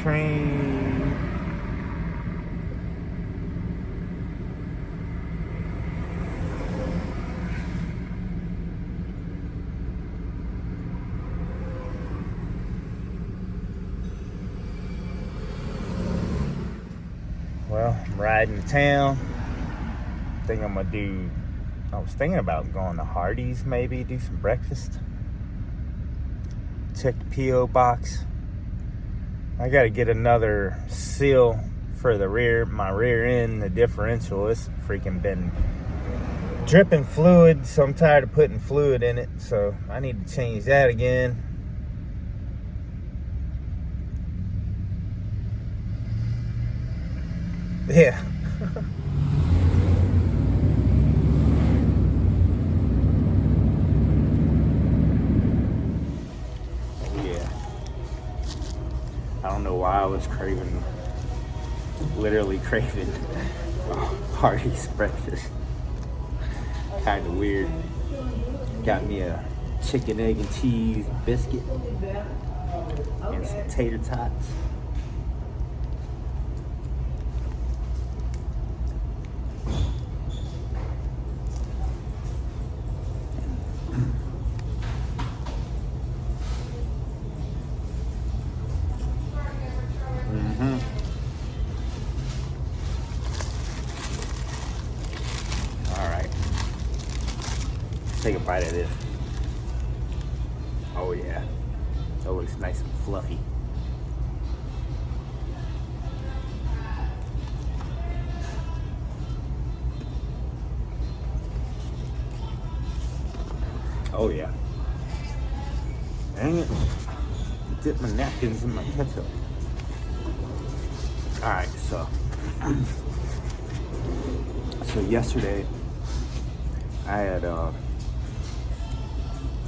train. Well, I'm riding to town. I think I'm gonna do, I was thinking about going to Hardee's, maybe do some breakfast. Check the P.O. box. I gotta get another seal for the rear, my rear end, the differential. It's freaking been dripping fluid, so I'm tired of putting fluid in it. So I need to change that again. Yeah. Yeah. I don't know why I was literally craving Hardee's breakfast. Kind of weird. Got me a chicken, egg, and cheese biscuit and some tater tots. Take a bite of this. Oh yeah, that looks nice and fluffy. Oh yeah. Dang it. Dip my napkins in my ketchup. Alright, so yesterday I had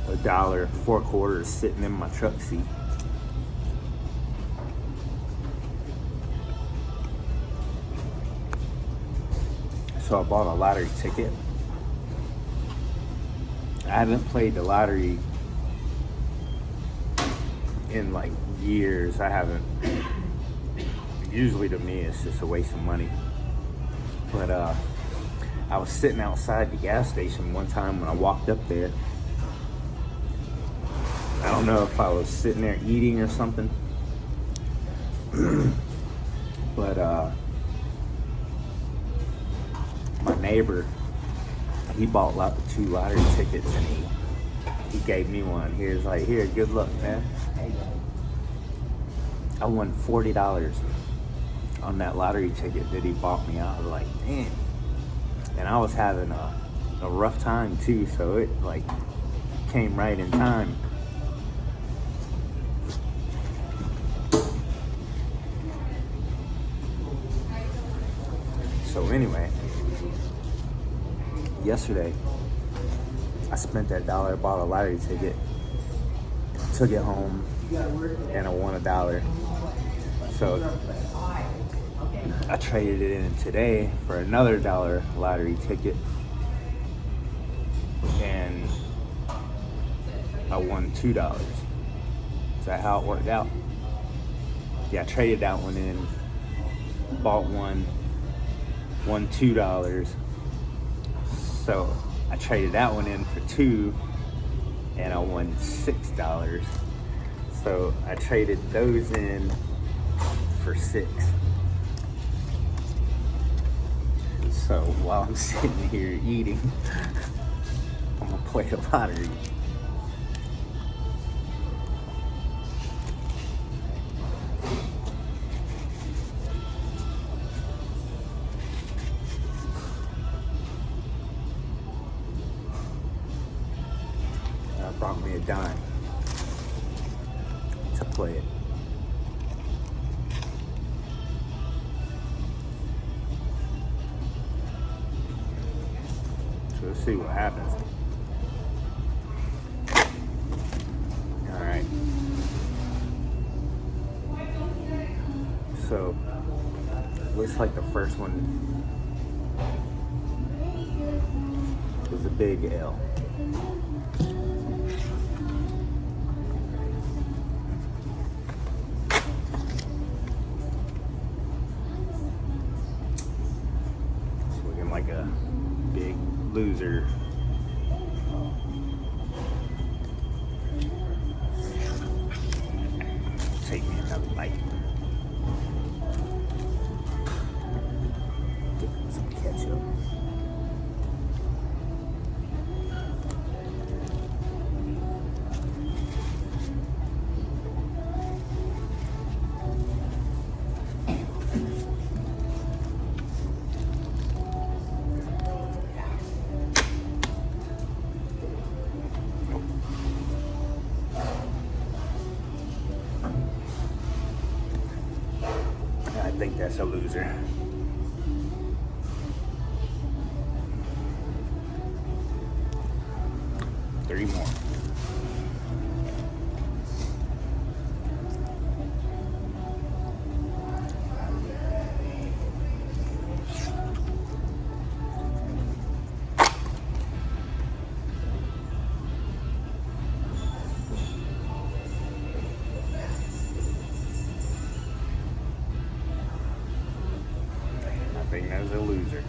$1.04 sitting in my truck seat. So I bought a lottery ticket. I haven't played the lottery in like years. I haven't. Usually to me it's just a waste of money. But I was sitting outside the gas station one time when I walked up there. I don't know if I was sitting there eating or something, but my neighbor, he bought like 2 lottery tickets and he gave me one. He was like, "Here, good luck, man." I won $40 on that lottery ticket that he bought me. I was like, "Damn!" And I was having a rough time too, so it like came right in time. So anyway, yesterday I spent that $1, bought a lottery ticket, took it home, and I won $1. So I traded it in today for another $1 lottery ticket, and I won $2. Is that how it worked out? Yeah, I traded that one in, bought one, won $2. So I traded that one in for 2 and I won $6. So I traded those in for 6. So while I'm sitting here eating, I'm gonna play the lottery. Brought me a dime to play it. So let's see what happens. All right. So looks like the first one was a big L. loser. Take me another bite. Get some ketchup. I think that's a loser. Three more. I think that's a loser.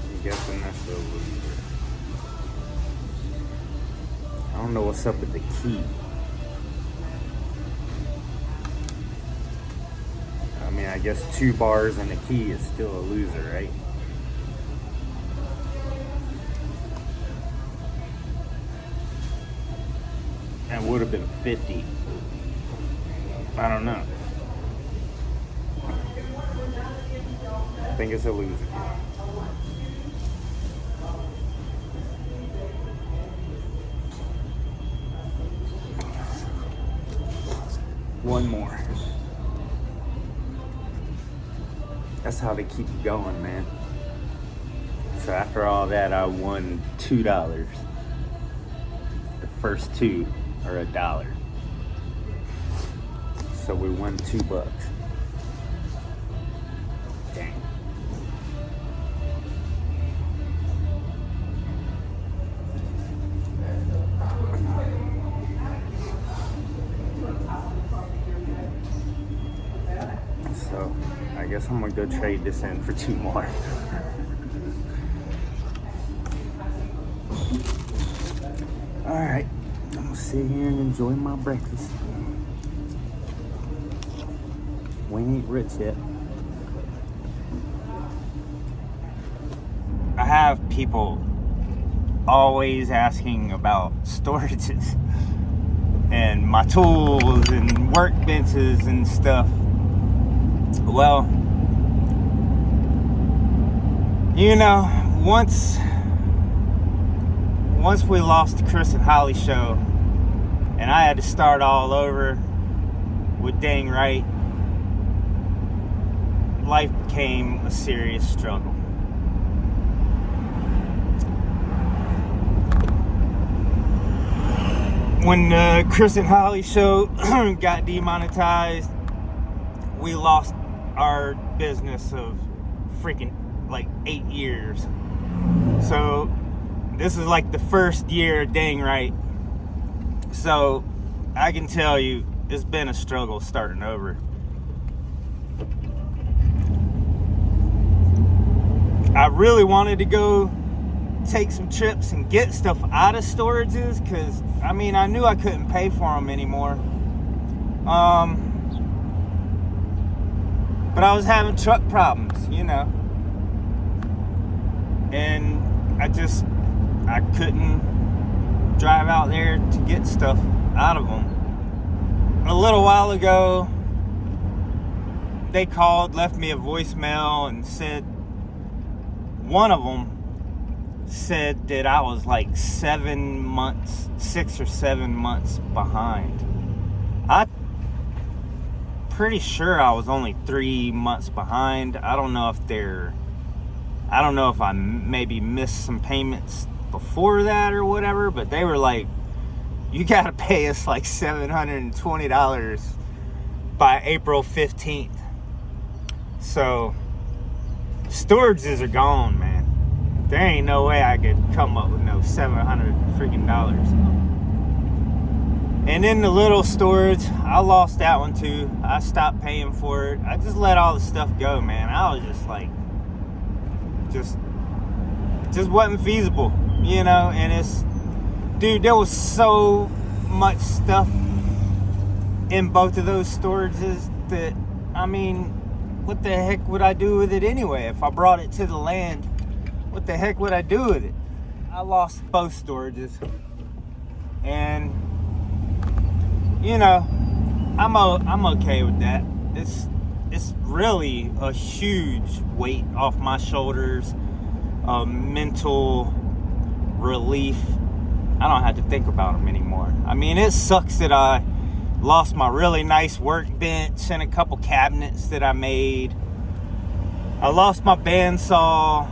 I'm guessing that's a loser. I don't know what's up with the key. I mean, I guess 2 bars and a key is still a loser, right? That would have been 50. I don't know. I think it's a loser. One more. That's how they keep you going, man. So after all that, I won $2. The first 2 are $1. So we won $2. Dang. So I guess I'm gonna go trade this in for 2 more. All right, I'm gonna sit here and enjoy my breakfast. We ain't rich yet. I have people always asking about storages and my tools and workbenches and stuff. Well, you know, once we lost the Chris and Holly show and I had to start all over with Dang Right, life became a serious struggle. When the Chris and Holly show got demonetized, we lost our business of freaking like 8 years. So this is like the first year of Dang Right. So I can tell you it's been a struggle starting over. I really wanted to go take some trips and get stuff out of storages because I mean I knew I couldn't pay for them anymore. But I was having truck problems, you know, and I couldn't drive out there to get stuff out of them. A little while ago, they called, left me a voicemail and said, one of them said that I was like 7 months, 6 or 7 months behind. I'm pretty sure I was only 3 months behind. I don't know if I maybe missed some payments before that or whatever, but they were like you gotta pay us like $720 by April 15th. So storages are gone, man. There ain't no way I could come up with no $700 freaking dollars. And then the little storage, I lost that one too. I stopped paying for it. I just let all the stuff go, man. I was just like, just wasn't feasible, you know. And it's, dude, there was so much stuff in both of those storages that, I mean, what the heck would I do with it anyway? If I brought it to the land, what the heck would I do with it? I lost both storages. And, you know, I'm okay with that. It's really a huge weight off my shoulders, a mental relief. I don't have to think about them anymore. I mean, it sucks that I lost my really nice workbench and a couple cabinets that I made. I lost my bandsaw.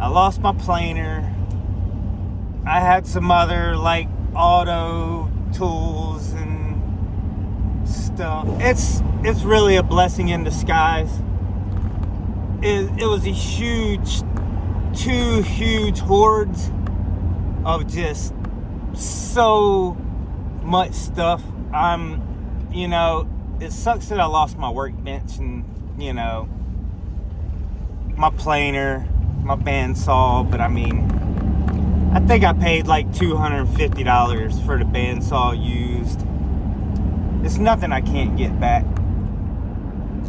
I lost my planer. I had some other like auto tools and stuff. It's really a blessing in disguise. It was a huge, two huge hordes of just so much stuff. You know, it sucks that I lost my workbench and, you know, my planer, my bandsaw, but I mean, I think I paid like $250 for the bandsaw used. It's nothing I can't get back.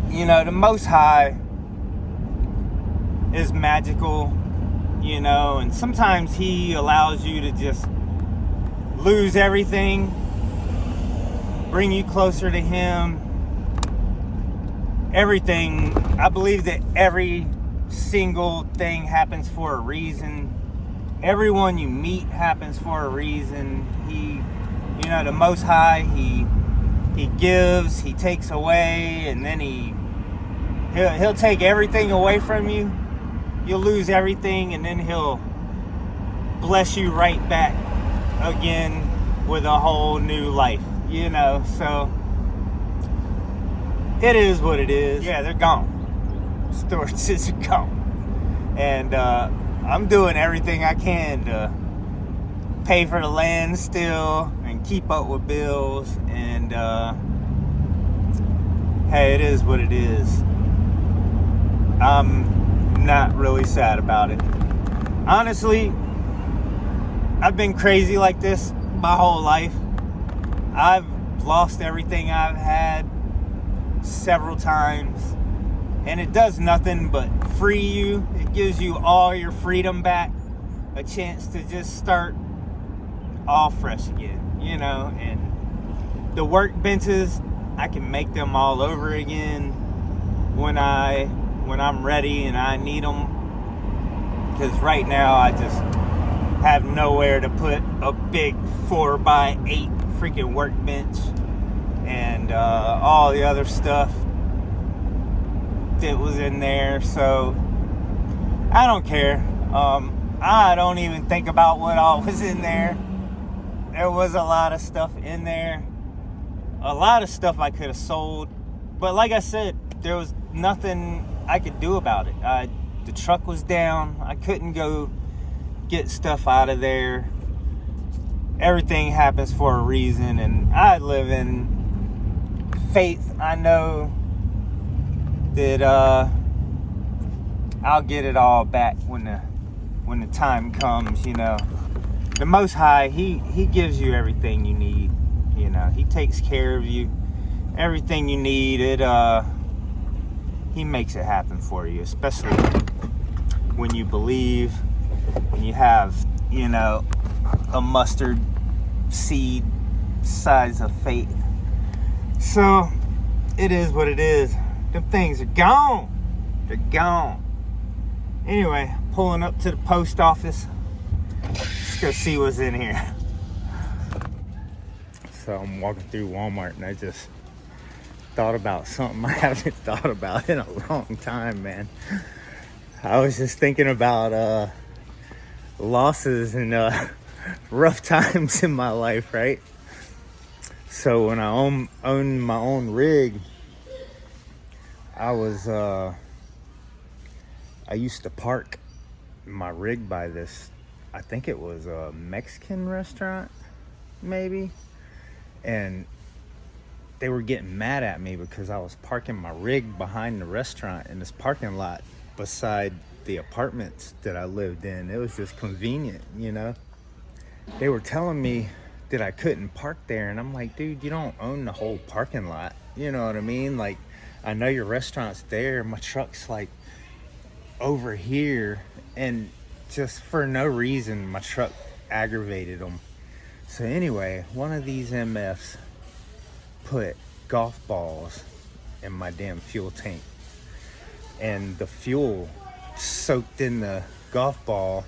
You know, the Most High is magical, you know, and sometimes He allows you to just lose everything, bring you closer to Him. Everything, I believe that every single thing happens for a reason. Everyone you meet happens for a reason. You know, the Most High, He gives, He takes away, and then He'll take everything away from you. You'll lose everything, and then He'll bless you right back again with a whole new life, you know. So it is what it is. Yeah, they're gone. Storages are gone. And I'm doing everything I can to pay for the land still and keep up with bills. And hey, it is what it is. I'm not really sad about it. Honestly, I've been crazy like this my whole life. I've lost everything I've had several times, and it does nothing but free you. It gives you all your freedom back, a chance to just start all fresh again, you know. And the workbenches, I can make them all over again when I'm ready and I need them, because right now I just have nowhere to put a big 4x8 freaking workbench and all the other stuff that was in there. So I don't care. I don't even think about what all was in there. There was a lot of stuff in there, a lot of stuff I could have sold, but like I said, there was nothing I could do about it. The truck was down. I couldn't go get stuff out of there. Everything happens for a reason, and I live in faith. I know that I'll get it all back when the time comes, you know. The Most High, he gives you everything you need, you know. He takes care of you. Everything you need, He makes it happen for you, especially when you believe, when you have, you know, a mustard seed size of faith. So it is what it is. Them things are gone. They're gone. Anyway, pulling up to the post office. Let's go see what's in here. So I'm walking through Walmart and I just thought about something I haven't thought about in a long time, man. I was just thinking about losses and rough times in my life, right? So when I owned my own rig, I used to park my rig by this, I think it was a Mexican restaurant, maybe. And they were getting mad at me because I was parking my rig behind the restaurant in this parking lot beside the apartments that I lived in. It was just convenient, you know? They were telling me that I couldn't park there, and I'm like, dude, you don't own the whole parking lot. You know what I mean? Like, I know your restaurant's there, my truck's like over here, and just for no reason, my truck aggravated them. So anyway, one of these MFs put golf balls in my damn fuel tank, and the fuel soaked in the golf ball,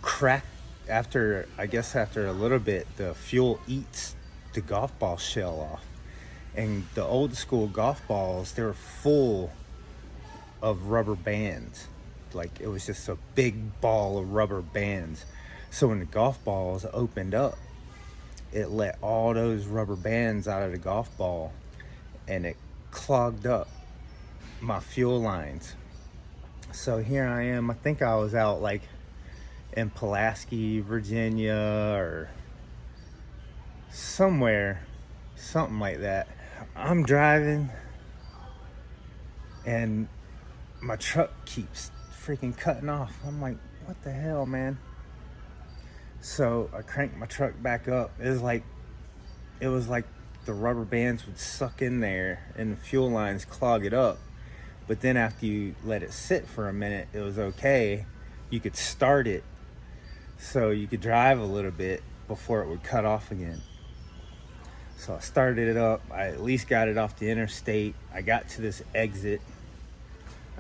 cracked. After a little bit, the fuel eats the golf ball shell off. And the old school golf balls, they were full of rubber bands. Like, it was just a big ball of rubber bands. So when the golf balls opened up, it let all those rubber bands out of the golf ball, and it clogged up my fuel lines. So here I am. I think I was out like in Pulaski, Virginia, or somewhere, something like that. I'm driving, and my truck keeps freaking cutting off. I'm like, what the hell, man? So I cranked my truck back up. It was like the rubber bands would suck in there and the fuel lines clog it up. But then after you let it sit for a minute, it was okay. You could start it so you could drive a little bit before it would cut off again. So I started it up. I at least got it off the interstate. I got to this exit.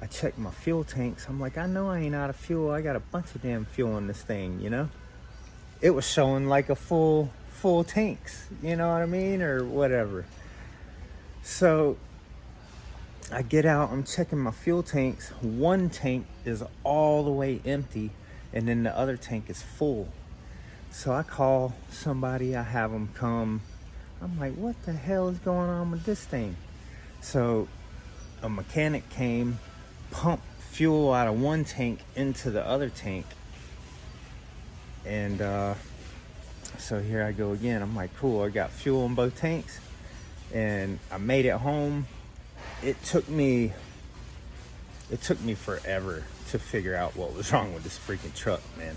I checked my fuel tanks. I'm like, I know I ain't out of fuel. I got a bunch of damn fuel in this thing, you know? It was showing like a full tanks, you know what I mean? Or whatever. So I get out, I'm checking my fuel tanks. One tank is all the way empty, and then the other tank is full. So I call somebody, I have them come. I'm like, what the hell is going on with this thing? So a mechanic came, pumped fuel out of one tank into the other tank. And so here I go again. I'm like, cool, I got fuel in both tanks. And I made it home. It took me forever to figure out what was wrong with this freaking truck, man.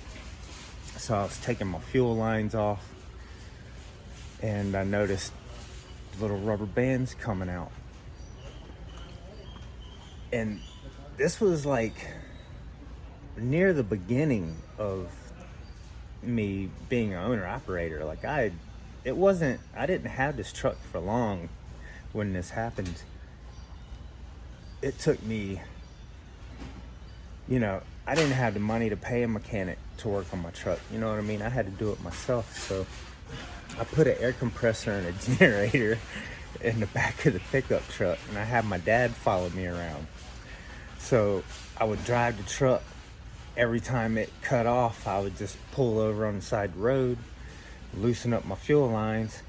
So I was taking my fuel lines off, and I noticed little rubber bands coming out. And this was like near the beginning of me being an owner operator. Like, I didn't have this truck for long when this happened. It took me, I didn't have the money to pay a mechanic to work on my truck. You know what I mean? I had to do it myself. So I put an air compressor and a generator in the back of the pickup truck, and I had my dad follow me around. So I would drive the truck. Every time it cut off, I would just pull over on the side of the road, loosen up my fuel lines,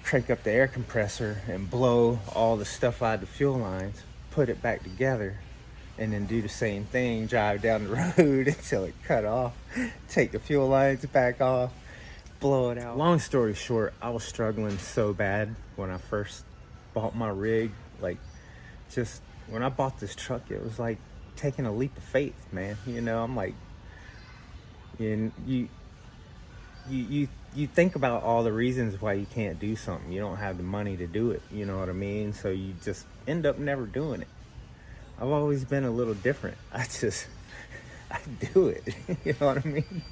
crank up the air compressor, and blow all the stuff out of the fuel lines, put it back together, and then do the same thing, drive down the road until it cut off, take the fuel lines back off, blow it out. Long story short, I was struggling so bad when I first bought my rig. Like, just when I bought this truck, it was like taking a leap of faith, man. I'm like, you think about all the reasons why you can't do something. You don't have the money to do it, you know what I mean? So you just end up never doing it. I've always been a little different. I do it. You know what I mean?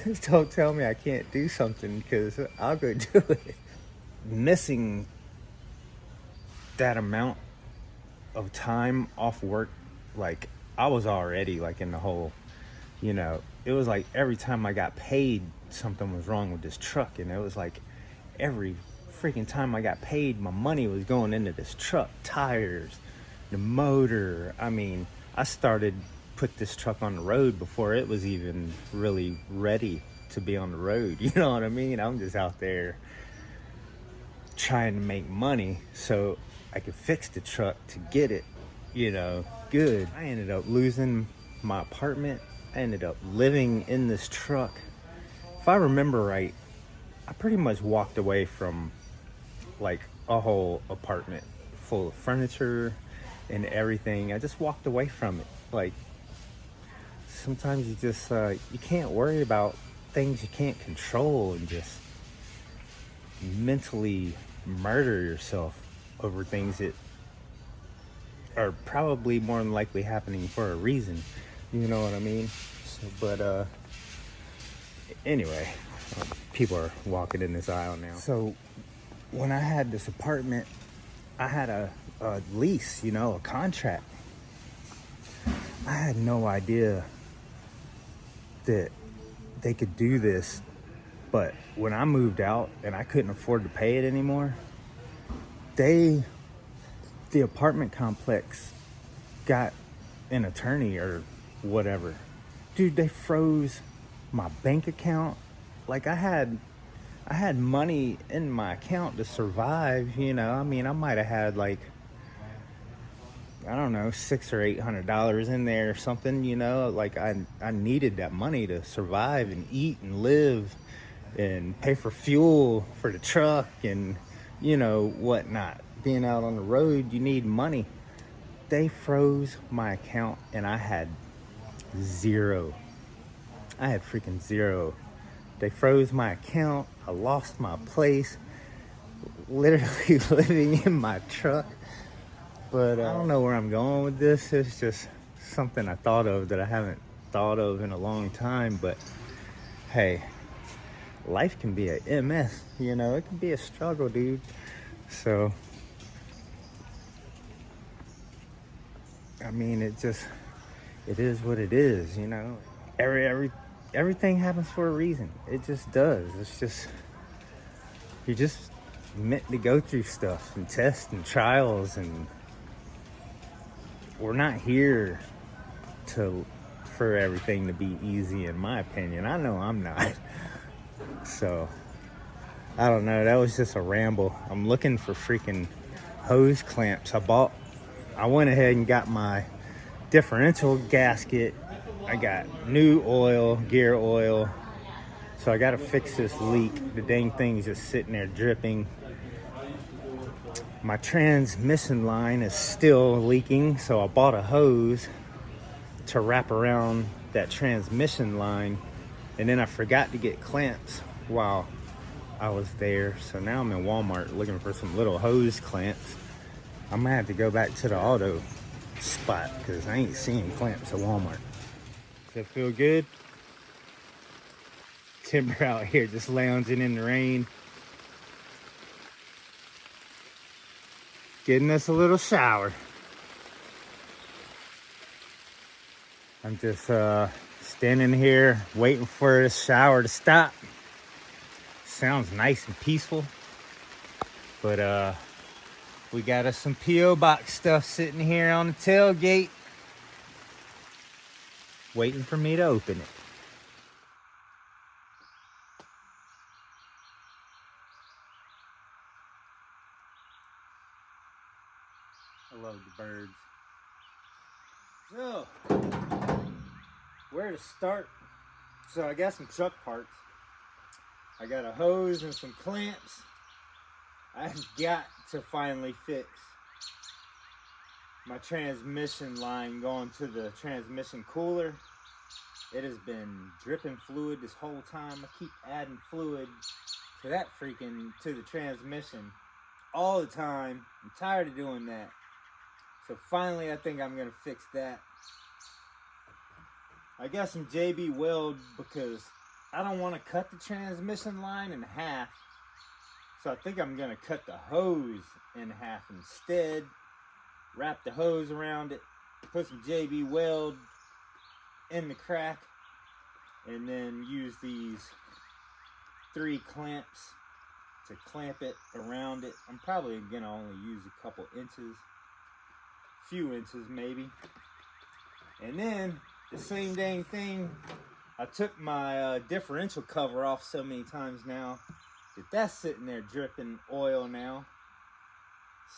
Just don't tell me I can't do something, because I'll go do it. Missing that amount of time off work, like, I was already like in the hole. It was like every time I got paid, something was wrong with this truck. And it was like every freaking time I got paid, my money was going into this truck. Tires, the motor. I mean, I started put this truck on the road before it was even really ready to be on the road. You know what I mean? I'm just out there trying to make money so I could fix the truck to get it, you know, good. I ended up losing my apartment. I ended up living in this truck. If I remember right, I pretty much walked away from like a whole apartment full of furniture and everything. I just walked away from it. Like, sometimes you just you can't worry about things you can't control and just mentally murder yourself over things that are probably more than likely happening for a reason. You know what I mean? So, but anyway, people are walking in this aisle now. So when I had this apartment, I had a lease, you know, a contract. I had no idea that they could do this, but when I moved out and I couldn't afford to pay it anymore, the apartment complex got an attorney or whatever. Dude, they froze my bank account. Like, I had money in my account to survive, you know. I mean, I might have had like, I don't know, $600 or $800 in there or something, you know. Like, I needed that money to survive and eat and live and pay for fuel for the truck and, you know, whatnot. Being out on the road, you need money. They froze my account and I had zero. I had freaking zero. They froze my account. I lost my place. Literally living in my truck. But I don't know where I'm going with this. It's just something I thought of that I haven't thought of in a long time. But hey, life can be a MS, you know. It can be a struggle, dude. So, I mean, it is what it is, you know. Everything happens for a reason. It just does. It's just, you're just meant to go through stuff and tests and trials, and we're not here for everything to be easy, in my opinion. I know I'm not. So, I don't know. That was just a ramble. I'm looking for freaking hose clamps. I went ahead and got my differential gasket. I got new oil, gear oil. So I got to fix this leak. The dang thing's just sitting there dripping. My transmission line is still leaking, so I bought a hose to wrap around that transmission line, and then I forgot to get clamps while I was there. So now I'm in Walmart looking for some little hose clamps. I'm gonna have to go back to the auto spot because I ain't seeing clamps at Walmart. Does that feel good? Timber out here just lounging in the rain, getting us a little shower. I'm just standing here waiting for the shower to stop. Sounds nice and peaceful, but we got us some P.O. box stuff sitting here on the tailgate, waiting for me to open it. I love the birds. So, where to start? So I got some truck parts. I got a hose and some clamps. I've got to finally fix my transmission line going to the transmission cooler. It has been dripping fluid this whole time. I keep adding fluid to the transmission all the time. I'm tired of doing that. So finally, I think I'm gonna fix that. I got some JB weld because I don't want to cut the transmission line in half. So I think I'm gonna cut the hose in half instead. Wrap the hose around it, put some JB weld in the crack, and then use these 3 clamps to clamp it around it. I'm probably gonna only use a couple inches, few inches maybe. And then the same dang thing I took my differential cover off so many times now that that's sitting there dripping oil now.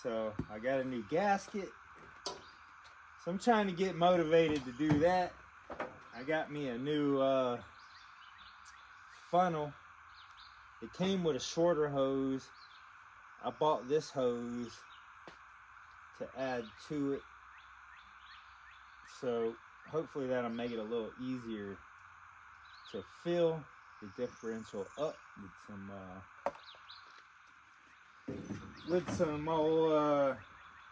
So I got a new gasket. So I'm trying to get motivated to do that. I got me a new funnel. It came with a shorter hose. I bought this hose to add to it. So hopefully that'll make it a little easier to fill the differential up with some old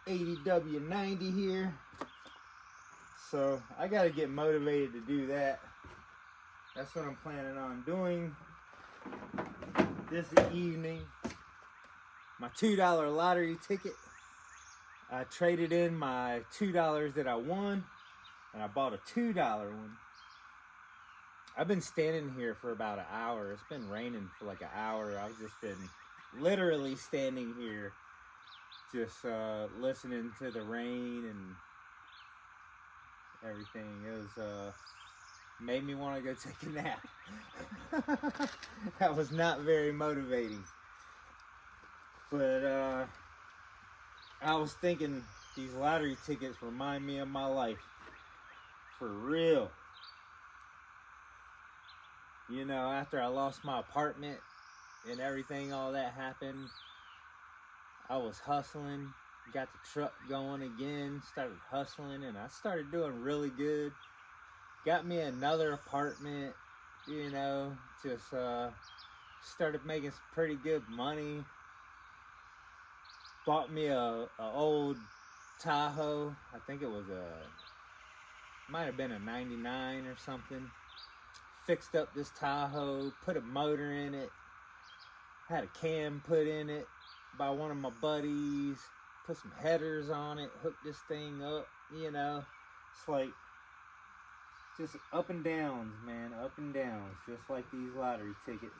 80W90 here. So I gotta get motivated to do that. That's what I'm planning on doing this evening. My $2 lottery ticket. I traded in my $2 that I won, and I bought a $2 one. I've been standing here for about an hour. It's been raining for like an hour. I've just been literally standing here, just listening to the rain and everything. It was made me want to go take a nap. That was not very motivating. But I was thinking these lottery tickets remind me of my life. For real. You know, after I lost my apartment and everything, all that happened, I was hustling, got the truck going again, started hustling, and I started doing really good. Got me another apartment, you know, just started making some pretty good money. Bought me a old Tahoe. I think it was might have been a 99 or something. Fixed up this Tahoe, put a motor in it, had a cam put in it by one of my buddies, put some headers on it, hooked this thing up, you know. It's like just up and downs, man, up and downs, just like these lottery tickets.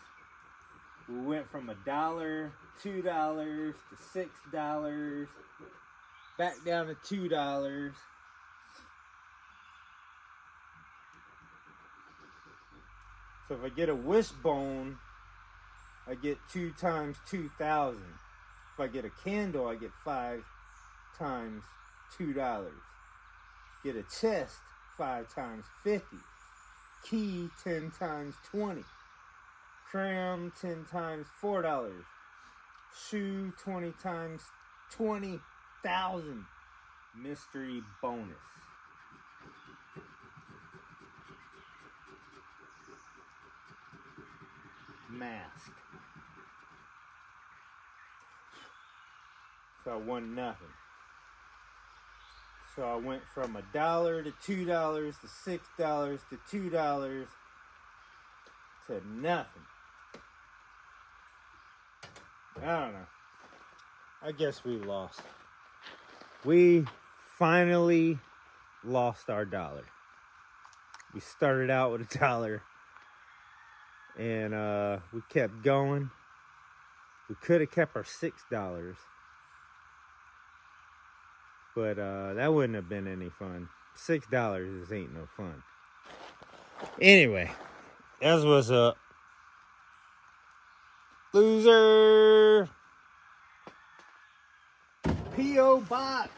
We went from $1, $2 to $6, back down to $2. So if I get a wishbone, I get 2 times 2,000. If I get a candle, I get 5 times $2. Get a chest, 5 times 50. Key, 10 times 20. Cram, 10 times $4. Shoe, 20 times 20,000. Mystery bonus. Mask. So I won nothing. So I went from $1 to $2 to $6 to $2 to nothing. I don't know. I guess we lost. We finally lost our dollar. We started out with $1 and we kept going. We could have kept our $6, but that wouldn't have been any fun. $6 just ain't no fun. Anyway, that's what's up. Loser. P.O. Box.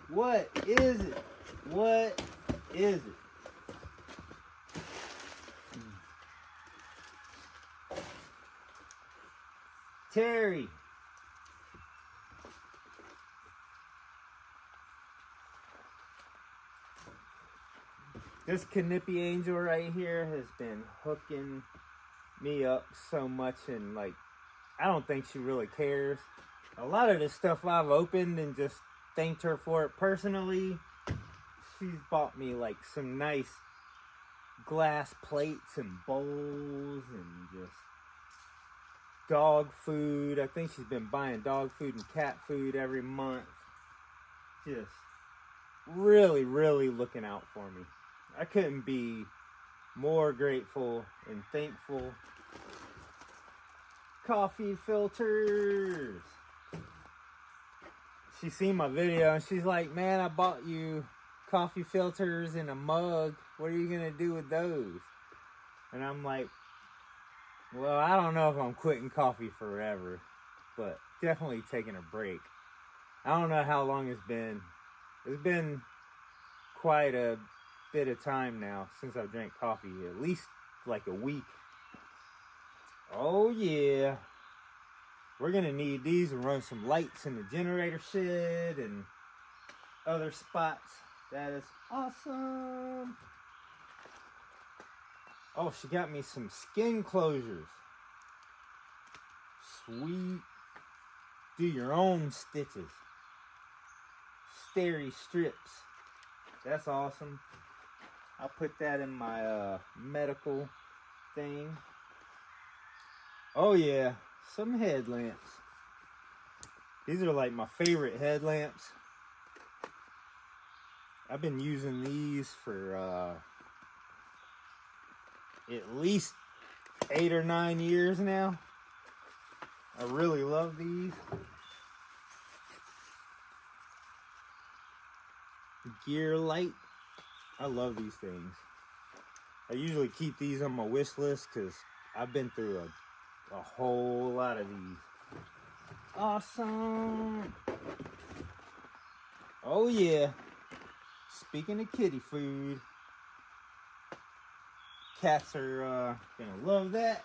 What is it? What is it? Terry. This Canipy angel right here has been hooking me up so much, and like, I don't think she really cares. A lot of the stuff I've opened and just thanked her for it personally. She's bought me like some nice glass plates and bowls and just dog food. I think she's been buying dog food and cat food every month. Just really, really looking out for me. I couldn't be more grateful and thankful. Coffee filters. She seen my video and she's like, man, I bought you a coffee filters in a mug. What are you going to do with those? And I'm like, well, I don't know if I'm quitting coffee forever, but definitely taking a break. I don't know how long it's been. It's been quite a bit of time now since I've drank coffee, at least like a week. Oh yeah. We're going to need these and run some lights in the generator shed and other spots. That is awesome. Oh, she got me some skin closures. Sweet. Do your own stitches. Steri strips. That's awesome. I'll put that in my medical thing. Oh yeah, some headlamps. These are like my favorite headlamps. I've been using these for at least 8 or 9 years now. I really love these. Gear light. I love these things. I usually keep these on my wish list because I've been through a whole lot of these. Awesome. Oh yeah. Speaking of kitty food, cats are gonna love that.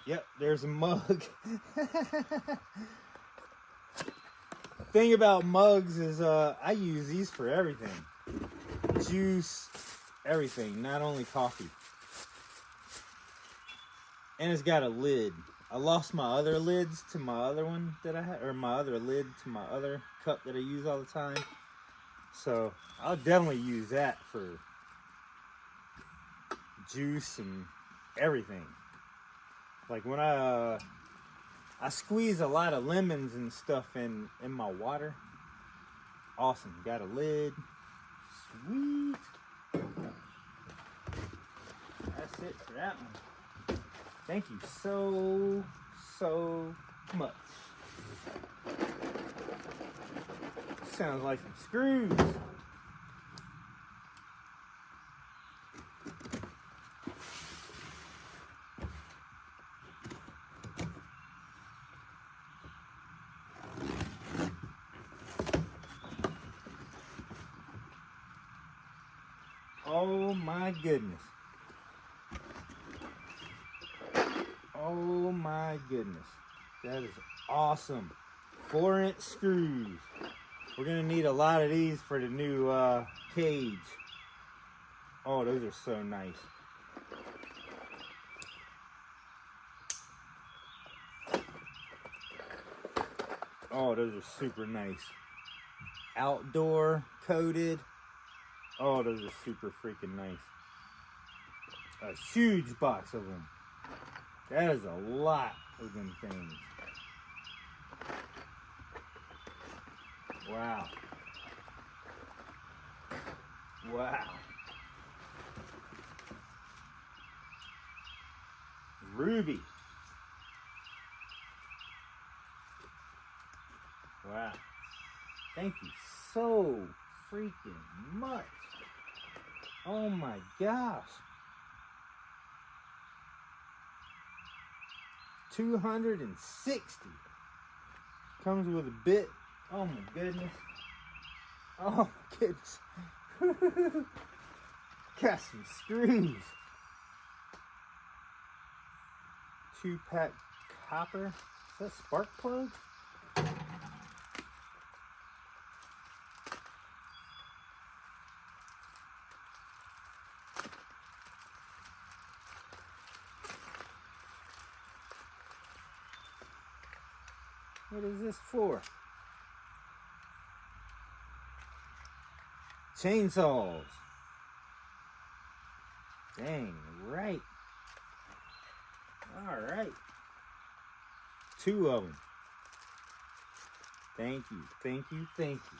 Yep, there's a mug. Thing about mugs is I use these for everything. Juice, everything, not only coffee. And it's got a lid. I lost my other lids to my other one that I had, or my other lid to my other cup that I use all the time. So I'll definitely use that for juice and everything. Like when I squeeze a lot of lemons and stuff in my water. Awesome. Got a lid. Sweet. That's it for that one. Thank you so much. Sounds like some screws. Oh my goodness. Oh my goodness. That is awesome. 4-inch screws. We're going to need a lot of these for the new cage. Oh, those are so nice. Oh, those are super nice. Outdoor coated. Oh, those are super freaking nice. A huge box of them. That is a lot of them things. Wow. Wow. Ruby. Wow. Thank you so freaking much. Oh my gosh. 260. Comes with a bit. Oh my goodness. Oh my goodness. Got some screws. 2-pack copper. Is that spark plug? What is this for? Chainsaws. Dang right. All right. 2 of them. Thank you, thank you, thank you.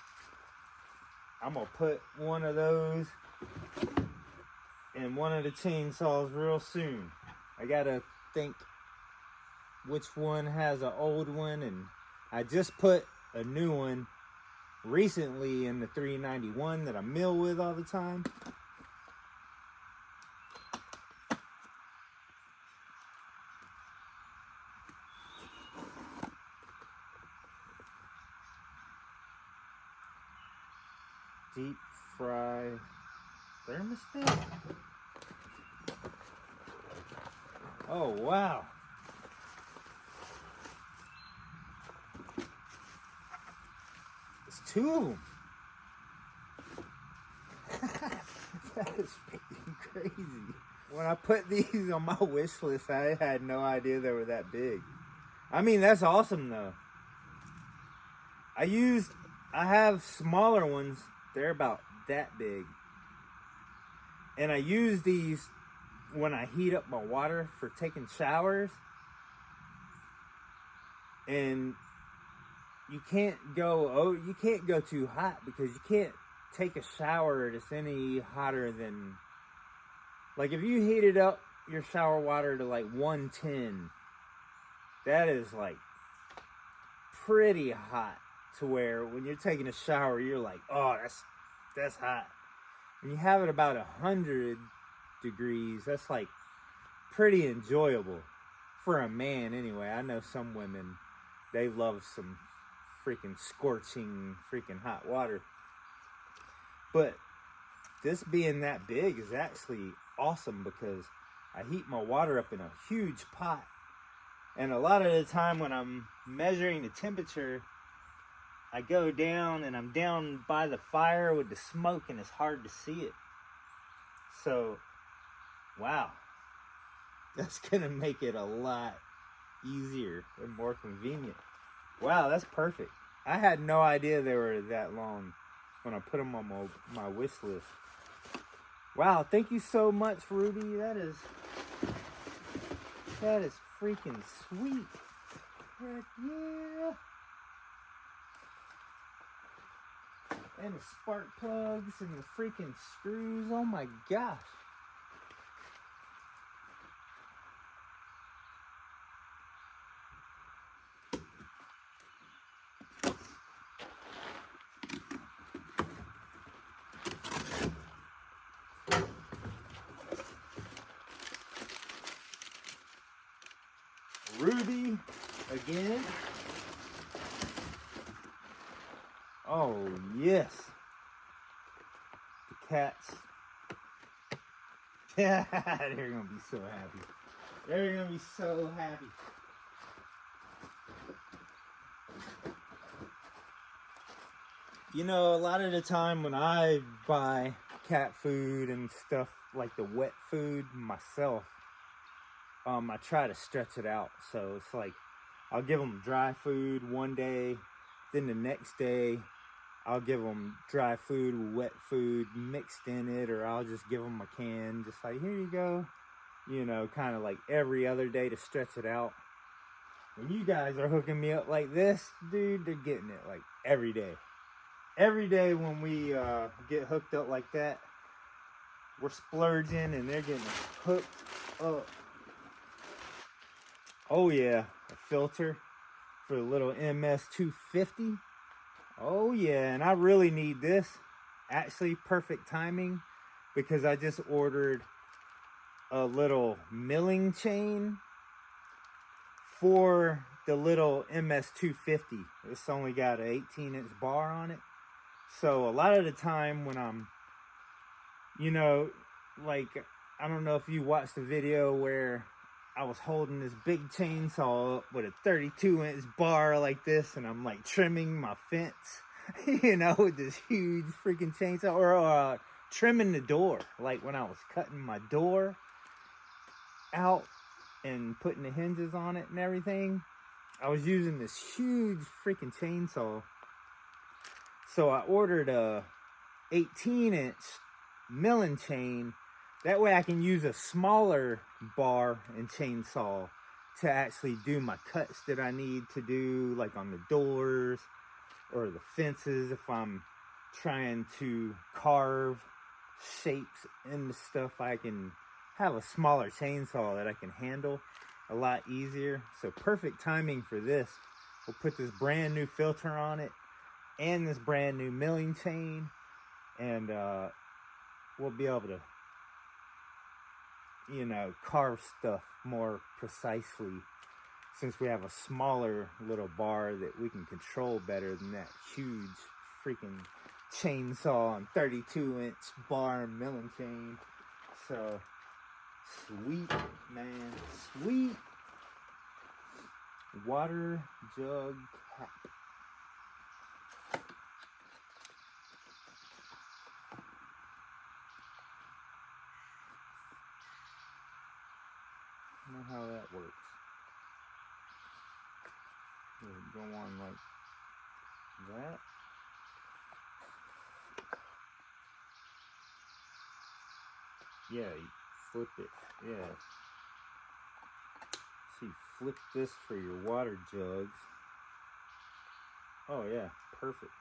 I'm gonna put one of those in one of the chainsaws real soon. I gotta think which one has an old one, and I just put a new one recently in the 391 that I mill with all the time. Deep fry thermostat. Oh wow. It's 2 of them. That is freaking crazy. When I put these on my wish list, I had no idea they were that big. I mean, that's awesome though. I have smaller ones. They're about that big. And I use these when I heat up my water for taking showers. And you can't go too hot, because you can't take a shower that's any hotter than, like, if you heated up your shower water to like 110, that is like pretty hot, to where when you're taking a shower you're like, oh, that's hot. When you have it about 100 degrees, that's like pretty enjoyable for a man anyway. I know some women, they love some freaking scorching freaking hot water. But this being that big is actually awesome, because I heat my water up in a huge pot. And a lot of the time when I'm measuring the temperature, I go down and I'm down by the fire with the smoke, and it's hard to see it. So, wow. That's going to make it a lot easier and more convenient. Wow, that's perfect. I had no idea they were that long when I put them on my wish list. Wow, thank you so much, Ruby. That is freaking sweet. Heck yeah. And the spark plugs and the freaking screws. Oh my gosh. Ruby again. Oh yes. The cats. They're gonna be so happy. They're gonna be so happy. You know, a lot of the time when I buy cat food and stuff, like the wet food myself, I try to stretch it out. So it's like, I'll give them dry food one day, then the next day I'll give them dry food with wet food mixed in it, or I'll just give them a can, just like, here you go. You know, kind of like every other day to stretch it out. When you guys are hooking me up like this, dude, they're getting it like every day. Every day when we get hooked up like that, we're splurging and they're getting hooked up. Oh yeah, a filter for the little MS250. Oh yeah, and I really need this. Actually, perfect timing, because I just ordered a little milling chain for the little MS250. It's only got an 18-inch bar on it. So a lot of the time when I'm, you know, like, I don't know if you watched the video where I was holding this big chainsaw up with a 32-inch bar like this, and I'm like trimming my fence, you know, with this huge freaking chainsaw, or trimming the door, like when I was cutting my door out and putting the hinges on it and everything. I was using this huge freaking chainsaw. So I ordered a 18-inch milling chain. That way I can use a smaller bar and chainsaw to actually do my cuts that I need to do, like on the doors or the fences, if I'm trying to carve shapes into stuff. I can have a smaller chainsaw that I can handle. a lot easier. So perfect timing for this. We'll put this brand new filter on it and this brand new milling chain, and we'll be able to, you know, carve stuff more precisely, since we have a smaller little bar that we can control better than that huge freaking chainsaw and 32-inch bar and milling chain. So sweet, man, sweet. Water jug cap. I don't know how that works. Does it go on like that? Yeah, you flip it. Yeah. So you flip this for your water jugs. Oh yeah, perfect.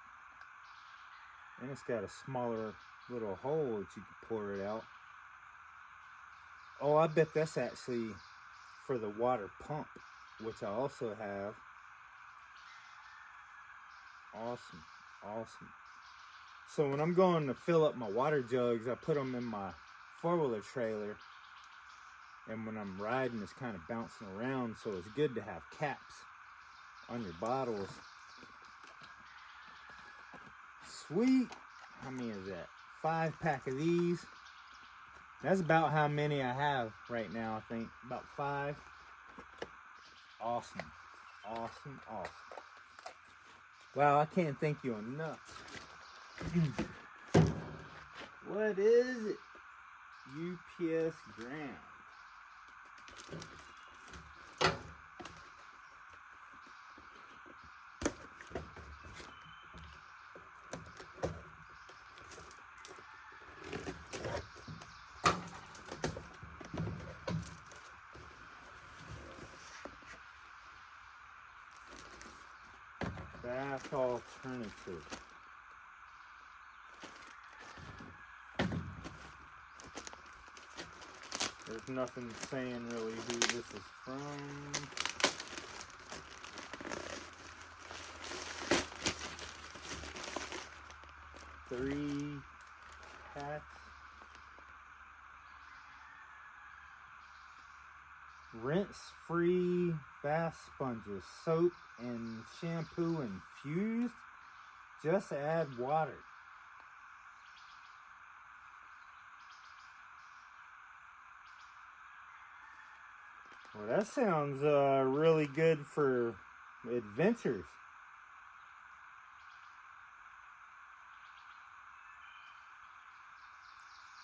And it's got a smaller little hole that you can pour it out. Oh, I bet that's actually for the water pump, which I also have. Awesome, awesome. So when I'm going to fill up my water jugs, I put them in my four-wheeler trailer, and when I'm riding, it's kind of bouncing around, so it's good to have caps on your bottles. Sweet. How many is that? 5-pack of these. That's about how many I have right now, I think. About 5. Awesome. Awesome, awesome. Wow, I can't thank you enough. What is it? UPS Ground. Bath alternative. There's nothing saying really who this is from. Three packs. Rinse-free bath sponges, soap and shampoo infused. Just add water. Well, that sounds really good for adventures.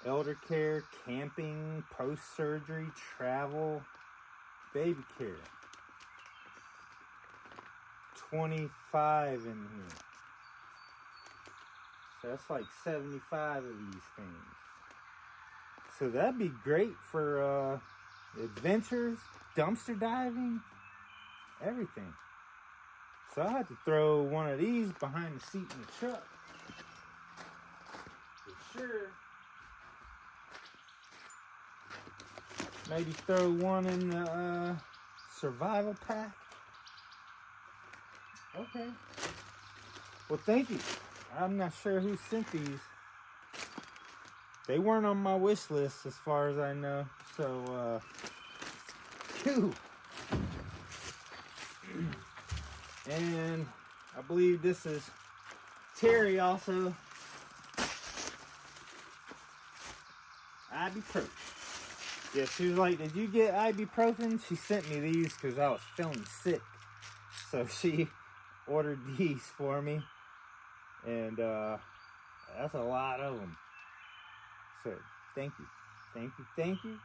Elder care, camping, post-surgery, travel, baby care. 25 in here. So that's like 75 of these things. So that'd be great for adventures, dumpster diving, everything. So I had to throw one of these behind the seat in the truck. For sure. Maybe throw one in the survival pack. Okay. Well, thank you. I'm not sure who sent these. They weren't on my wish list as far as I know. So, phew. And I believe this is Terry also. Ibuprofen. Yeah, she was like, did you get ibuprofen? She sent me these because I was feeling sick. So she ordered these for me. And that's a lot of them. So thank you. Thank you. Thank you.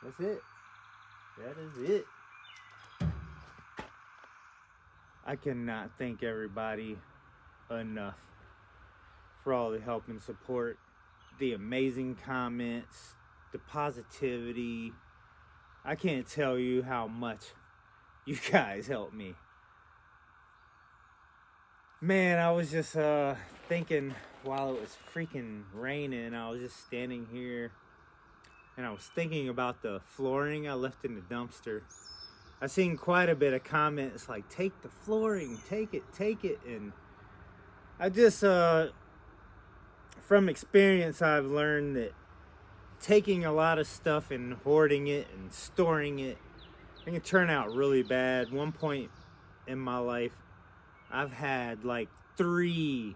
That's it. That is it. I cannot thank everybody enough for all the help and support, the amazing comments, the positivity. I can't tell you how much you guys help me. Man, I was just thinking while it was freaking raining, I was just standing here and I was thinking about the flooring I left in the dumpster. I've seen quite a bit of comments like, take the flooring, take it. And I just, from experience, I've learned that taking a lot of stuff and hoarding it and storing it, it can turn out really bad. One point in my life, I've had like 3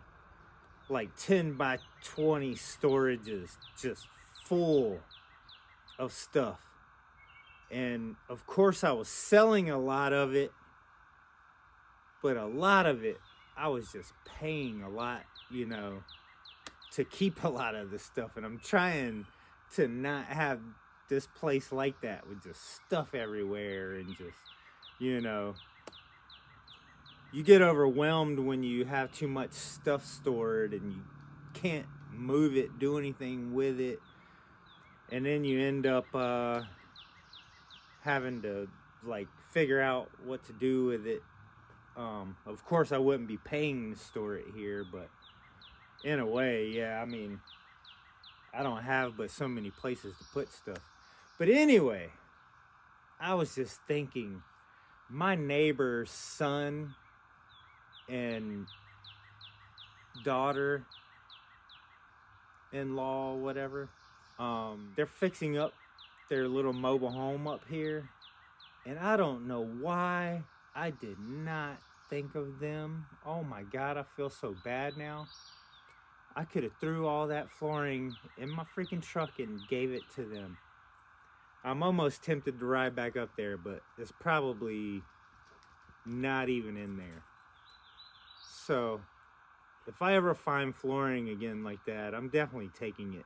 like 10 by 20 storages just full of stuff. And of course I was selling a lot of it, but a lot of it I was just paying a lot, you know, to keep a lot of the stuff. And I'm trying to not have this place like that with just stuff everywhere and just, you know, you get overwhelmed when you have too much stuff stored and you can't move it, do anything with it. And then you end up having to like figure out what to do with it. Of course I wouldn't be paying to store it here, but in a way, yeah, I mean, I don't have but so many places to put stuff. But anyway, I was just thinking, my neighbor's son and daughter-in-law, whatever, they're fixing up their little mobile home up here, and I don't know why I did not think of them. Oh my God, I feel so bad now. I could have threw all that flooring in my freaking truck and gave it to them. I'm almost tempted to ride back up there, but it's probably not even in there. So if I ever find flooring again like that, I'm definitely taking it.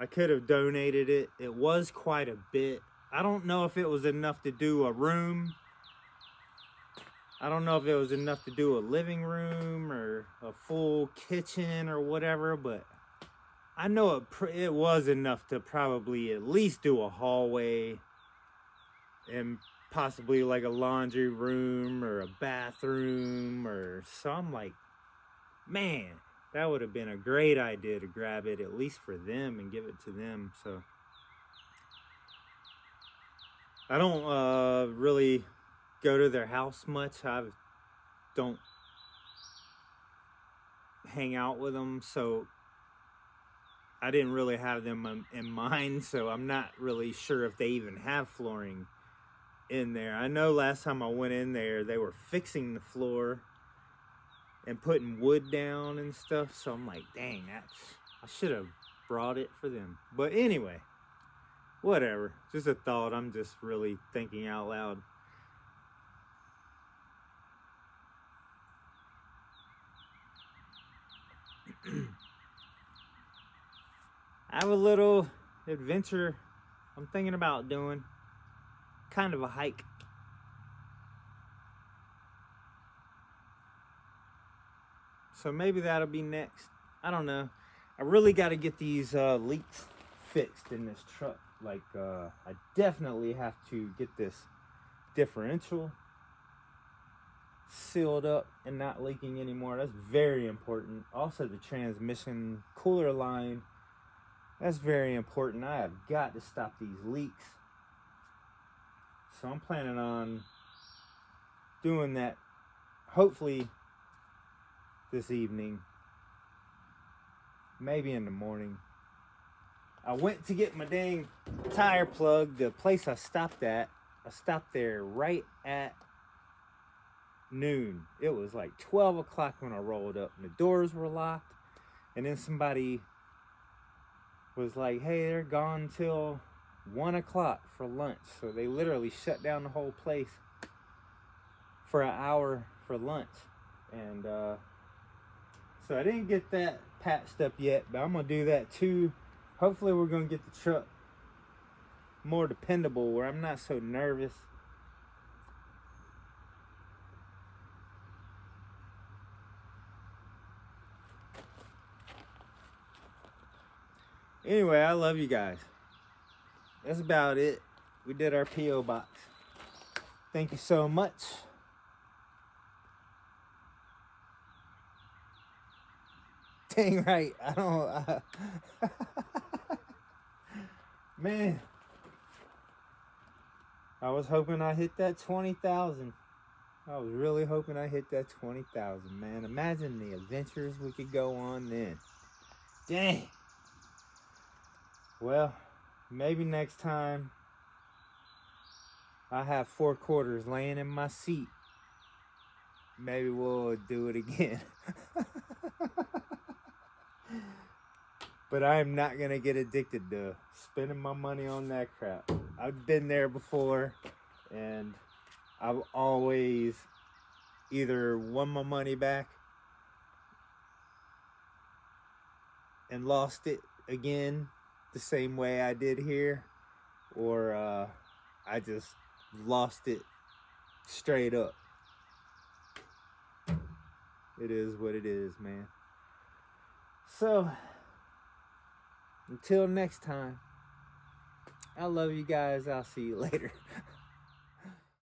I could have donated it. It was quite a bit. I don't know if it was enough to do a room. I don't know if it was enough to do a living room or a full kitchen or whatever, but I know it was enough to probably at least do a hallway and possibly like a laundry room or a bathroom or so. I'm like, man, that would have been a great idea to grab it at least for them and give it to them. So I don't really go to their house much. I don't hang out with them, so I didn't really have them in mind, so I'm not really sure if they even have flooring in there. I know last time I went in there, they were fixing the floor and putting wood down and stuff, so I'm like, dang, I should have brought it for them. But anyway, whatever, just a thought. I'm just really thinking out loud. I have a little adventure I'm thinking about doing, kind of a hike. So maybe that'll be next. I don't know. I really got to get these leaks fixed in this truck. Like, I definitely have to get this differential sealed up and not leaking anymore. That's very important. Also, the transmission cooler line, that's very important. I have got to stop these leaks. So I'm planning on doing that hopefully this evening, maybe in the morning. I went to get my dang tire plug. The place I stopped at, I stopped there right at noon. It was like 12 o'clock when I rolled up and the doors were locked. And then somebody was like, hey, they're gone till 1 o'clock for lunch. So they literally shut down the whole place for an hour for lunch. And so I didn't get that patched up yet, but I'm gonna do that too. Hopefully we're gonna get the truck more dependable where I'm not so nervous. Anyway, I love you guys. That's about it. We did our P.O. box. Thank you so much. Dang right. I don't. Man, I was hoping I hit that 20,000. I was really hoping I hit that 20,000, man. Imagine the adventures we could go on then. Dang. Well, maybe next time I have 4 quarters laying in my seat. Maybe we'll do it again. But I am not going to get addicted to spending my money on that crap. I've been there before, and I've always either won my money back and lost it again the same way I did here, or I just lost it straight up. It is what it is, man. So, until next time, I love you guys. I'll see you later.